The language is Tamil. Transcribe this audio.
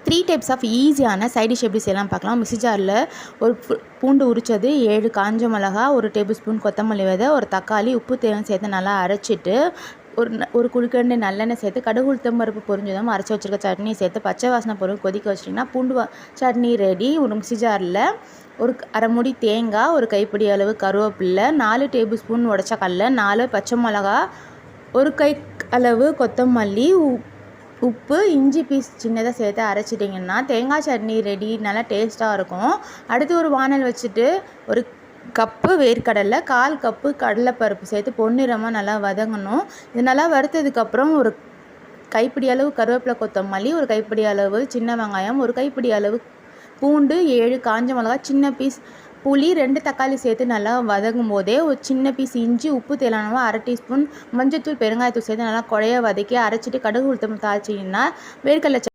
3 டைப்ஸ் ஆஃப் ஈஸியான சைட் டிஷ் எப்படி செய்யலாம் பார்க்கலாம். மிக்ஸி ஜாரில் ஒரு பூண்டு உரித்தது, 7 காஞ்ச மிளகா, 1 டேபிள் ஸ்பூன் கொத்தமல்லி விதை, ஒரு தக்காளி, உப்பு தேவையான சேர்த்து நல்லா அரைச்சிட்டு ஒரு குழிக்கரண்டி நல்லெண்ணெய் சேர்த்து கடுகு உளுத்தம் பருப்பு பொரிஞ்சதும் அரைச்சி வச்சுருக்க சட்னி சேர்த்து பச்சை வாசனை பொருள் கொதிக்க வச்சிட்டிங்கன்னா பூண்டு சட்னி ரெடி. ஒரு மிக்ஸி ஜாரில் ஒரு அரை மூடி தேங்காய், ஒரு கைப்பிடி அளவு கருவேப்பில்லை, 4 டேபிள் ஸ்பூன் உடைச்ச கடலை, 4 பச்சை மிளகா, ஒரு கை அளவு கொத்தமல்லி, உப்பு, இஞ்சி பீஸ் சின்னதாக சேர்த்து அரைச்சிட்டிங்கன்னா தேங்காய் சட்னி ரெடி. நல்லா டேஸ்ட்டாக இருக்கும். அடுத்து ஒரு வானல் வச்சுட்டு ஒரு கப்பு வேர்க்கடலை, 1/4 கப்பு கடலைப்பருப்பு சேர்த்து பொன்னிறமாக நல்லா வதங்கணும். இது நல்லா வறுத்ததுக்கப்புறம் ஒரு கைப்பிடி அளவு கருவேப்பிலை கொத்தமல்லி, ஒரு கைப்பிடி அளவு சின்ன வெங்காயம், ஒரு கைப்பிடி அளவு பூண்டு, 7 காஞ்ச மிளகா, சின்ன பீஸ் புளி, 2 தக்காளி சேர்த்து நல்லா வதங்கும் போதே ஒரு சின்ன பீஸ் இஞ்சி, உப்பு தேவையான அரை டீஸ்பூன் மஞ்சத்தூள், பெருங்காயத்தூள் சேர்த்து நல்லா குழைய வதக்கி அரைச்சிட்டு கடுகு உளுத்தம் தாளிச்சிங்கன்னா வேர்க்கடலை